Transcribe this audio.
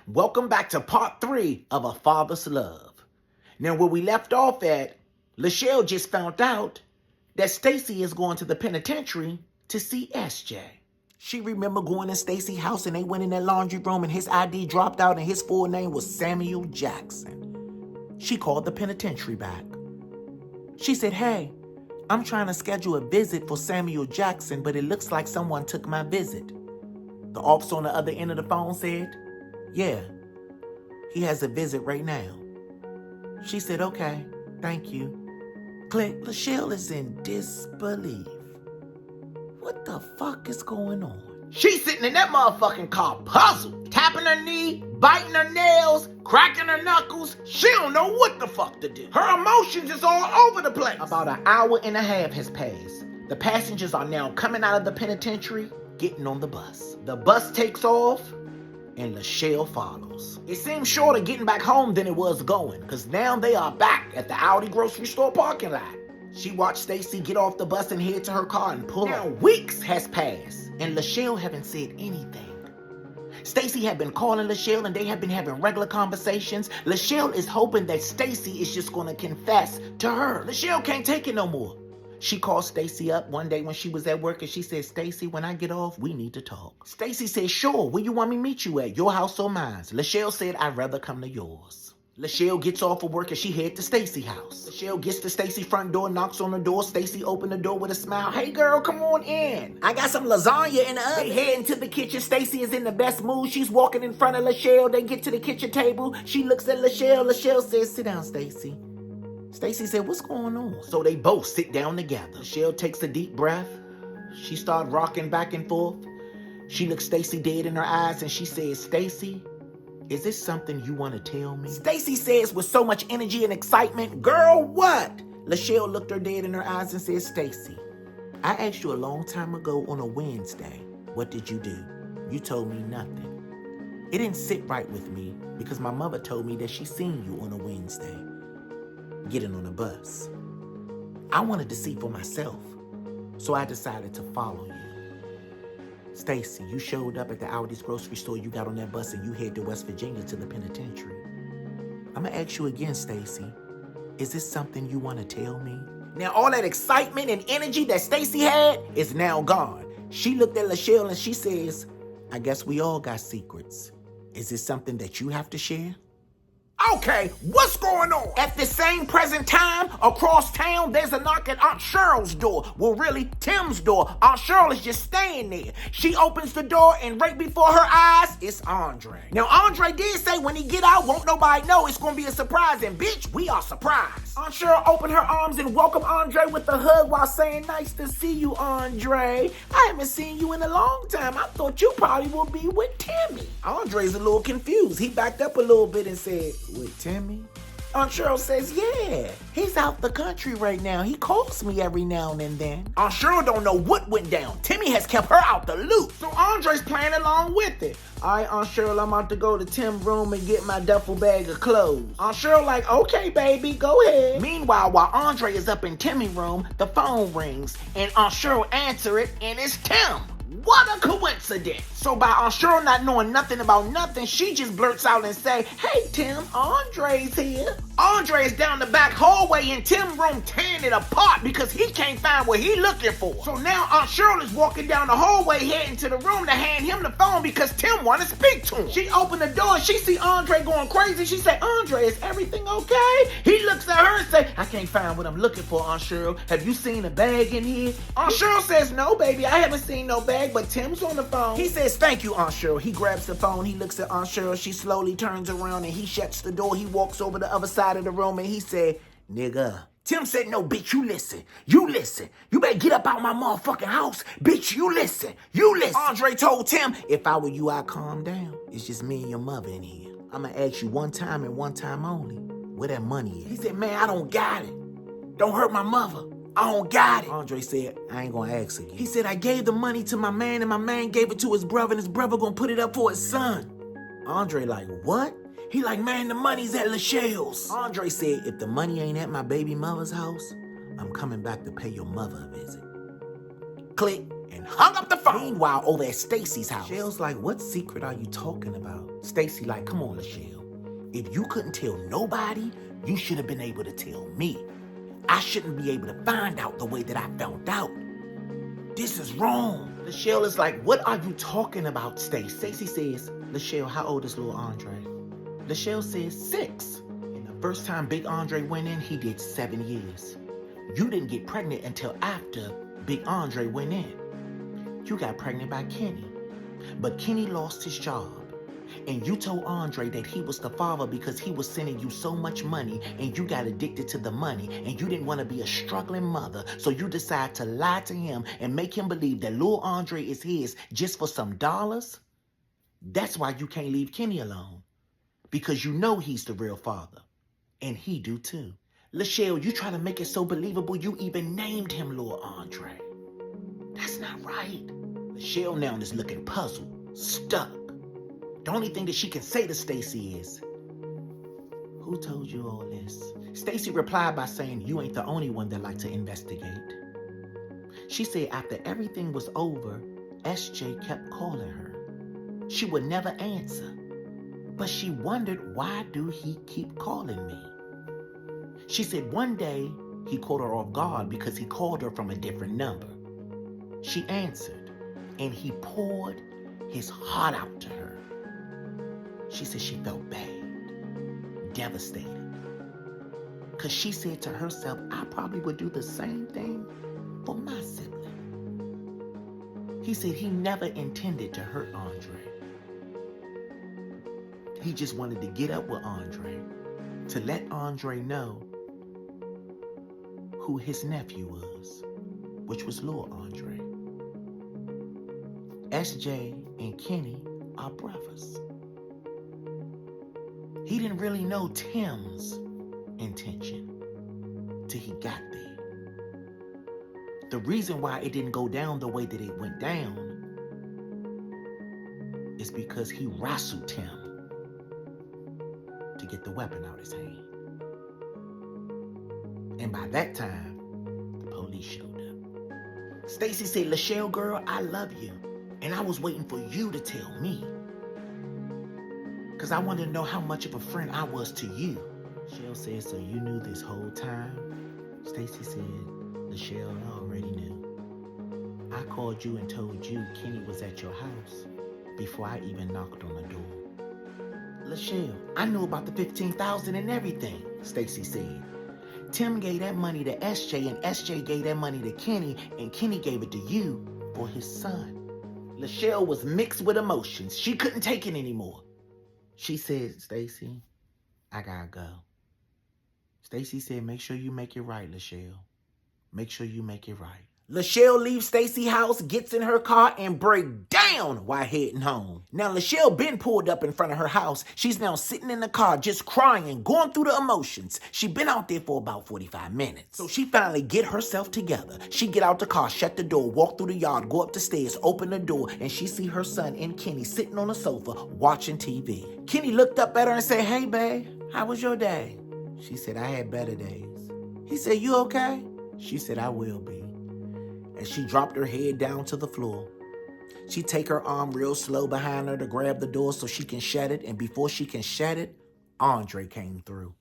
Welcome back to part 3 of A Father's Love. Now, where we left off at, Lelle just found out that Stacy is going to the penitentiary to see SJ. She remember going to Stacy's house and they went in that laundry room and his ID dropped out and his full name was Samuel Jackson. She called the penitentiary back. She said, "Hey, I'm trying to schedule a visit for Samuel Jackson, but it looks like someone took my visit." The officer on the other end of the phone said, "Yeah, he has a visit right now." She said, "Okay, thank you." Click. Lelle is in disbelief. What the fuck is going on? She's sitting in that motherfucking car puzzled, tapping her knee, biting her nails, cracking her knuckles. She don't know what the fuck to do. Her emotions is all over the place. About an hour and a half has passed. The passengers are now coming out of the penitentiary, getting on the bus. The bus takes off, and Lelle follows. It seems shorter getting back home than it was going, because now they are back at the Aldi grocery store parking lot. She watched Stacy get off the bus and head to her car and pull up. Now, weeks has passed, and Lelle haven't said anything. Stacy had been calling Lelle, and they have been having regular conversations. Lelle is hoping that Stacy is just going to confess to her. Lelle can't take it no more. She called Stacy up one day when she was at work and she said, "Stacy, when I get off, we need to talk." Stacy said, "Sure, where you want me to meet you at? Your house or mine?" Lelle said, "I'd rather come to yours." Lelle gets off of work and she head to Stacy's house. Lelle gets to Stacy's front door, knocks on the door. Stacy opened the door with a smile. "Hey girl, come on in. I got some lasagna in the oven." They head into the kitchen. Stacy is in the best mood. She's walking in front of Lelle. They get to the kitchen table. She looks at Lelle. Lelle says, "Sit down, Stacy." Stacy said, "What's going on?" So they both sit down together. Lelle takes a deep breath. She started rocking back and forth. She looks Stacy dead in her eyes and she says, "Stacy, is this something you want to tell me?" Stacy says with so much energy and excitement, "Girl, what?" Lelle looked her dead in her eyes and said, "Stacy, I asked you a long time ago on a Wednesday, what did you do? You told me nothing. It didn't sit right with me because my mother told me that she seen you on a Wednesday getting on a bus. I wanted to see for myself, so I decided to follow you. Stacy, you showed up at the Aldi's grocery store, you got on that bus and you head to West Virginia to the penitentiary. I'm gonna ask you again, Stacy, is this something you want to tell me?" Now all that excitement and energy that Stacy had is now gone. She looked at Lelle and she says, "I guess we all got secrets. Is this something that you have to share?" Okay, what's going on? At the same present time, across town, there's a knock at Aunt Cheryl's door. Well, really, Tim's door. Aunt Cheryl is just staying there. She opens the door, and right before her eyes, it's Andre. Now, Andre did say when he get out, won't nobody know. It's gonna be a surprise, and bitch, we are surprised. Aunt Cheryl opened her arms and welcomed Andre with a hug while saying, "Nice to see you, Andre. I haven't seen you in a long time. I thought you probably would be with Timmy." Andre's a little confused. He backed up a little bit and said, "With Timmy?" Aunt Cheryl says, "Yeah, he's out the country right now. He calls me every now and then." Aunt Cheryl don't know what went down. Timmy has kept her out the loop. So Andre's playing along with it. "All right, Aunt Cheryl, I'm about to go to Tim's room and get my duffel bag of clothes." Aunt Cheryl like, "Okay, baby, go ahead." Meanwhile, while Andre is up in Timmy's room, the phone rings and Aunt Cheryl answer it and it's Tim. What a coincidence. So by Aunt Cheryl not knowing nothing about nothing, she just blurts out and say, "Hey Tim, Andre's here." Andre is down the back hallway in Tim's room tearing it apart because he can't find what he looking for. So now Aunt Cheryl is walking down the hallway heading to the room to hand him the phone because Tim want to speak to him. She opened the door and she see Andre going crazy. She said, "Andre, is everything okay?" He looks at her and say, "I can't find what I'm looking for, Aunt Cheryl. Have you seen a bag in here?" Aunt Cheryl says, "No, baby, I haven't seen no bag, but Tim's on the phone." He says, "Thank you, Aunt Cheryl." He grabs the phone. He looks at Aunt Cheryl. She slowly turns around and he shuts the door. He walks over the other side of the room and he said, "Nigga." Tim said, "No, bitch, you listen. You listen. You better get up out my motherfucking house. Bitch, you listen. You listen." Andre told Tim, "If I were you, I'd calm down. It's just me and your mother in here. I'm going to ask you one time and one time only. Where that money is?" He said, "Man, I don't got it. Don't hurt my mother. I don't got it." Andre said, "I ain't gonna ask again." He said, "I gave the money to my man and my man gave it to his brother and his brother gonna put it up for his son." Andre like, "What?" He like, "Man, the money's at Lachelle's." Andre said, "If the money ain't at my baby mother's house, I'm coming back to pay your mother a visit." Click, and hung up the phone. Meanwhile, over at Stacy's house, Lachelle's like, what secret are you talking about? Stacy like, come on, Lachelle. If you couldn't tell nobody, you should have been able to tell me. I shouldn't be able to find out the way that I found out. This is wrong. Lachelle is like, what are you talking about, Stacy? Stacy says, Lachelle, how old is little Andre? Lachelle says 6. And the first time Big Andre went in, he did 7 years. You didn't get pregnant until after Big Andre went in. You got pregnant by Kenny. But Kenny lost his job. And you told Andre that he was the father because he was sending you so much money and you got addicted to the money and you didn't want to be a struggling mother. So you decided to lie to him and make him believe that little Andre is his just for some dollars. That's why you can't leave Kenny alone. Because you know he's the real father. And he do too. Lachelle, you try to make it so believable you even named him little Andre. That's not right. Lachelle now is looking puzzled, stuck. The only thing that she can say to Stacy is, who told you all this? Stacy replied by saying, you ain't the only one that like to investigate. She said after everything was over, SJ kept calling her. She would never answer, but she wondered, why do he keep calling me? She said one day he caught her off guard because he called her from a different number. She answered, and he poured his heart out to her. She said she felt bad, devastated. Because she said to herself, I probably would do the same thing for my sibling. He said he never intended to hurt Andre. He just wanted to get up with Andre, to let Andre know who his nephew was, which was little Andre. SJ and Kenny are brothers. He didn't really know Tim's intention till he got there. The reason why it didn't go down the way that it went down is because he wrestled Tim to get the weapon out his hand. And by that time, the police showed up. Stacy said, Lachelle, girl, I love you. And I was waiting for you to tell me. Because I wanted to know how much of a friend I was to you. Lachelle said, so you knew this whole time? Stacy said, Lachelle, I already knew. I called you and told you Kenny was at your house before I even knocked on the door. Lachelle, I knew about the $15,000 and everything, Stacy said. Tim gave that money to SJ and SJ gave that money to Kenny and Kenny gave it to you for his son. Lachelle was mixed with emotions. She couldn't take it anymore. She said, Stacy, I gotta go. Stacy said, make sure you make it right, Lachelle. Make sure you make it right. Lachelle leaves Stacy's house, gets in her car, and break down while heading home. Now, Lachelle been pulled up in front of her house. She's now sitting in the car just crying, going through the emotions. She been out there for about 45 minutes. So she finally get herself together. She get out the car, shut the door, walk through the yard, go up the stairs, open the door, and she see her son and Kenny sitting on the sofa watching TV. Kenny looked up at her and said, hey, babe, how was your day? She said, I had better days. He said, you okay? She said, I will be. And she dropped her head down to the floor. She take her arm real slow behind her to grab the door so she can shut it. And before she can shut it, Andre came through.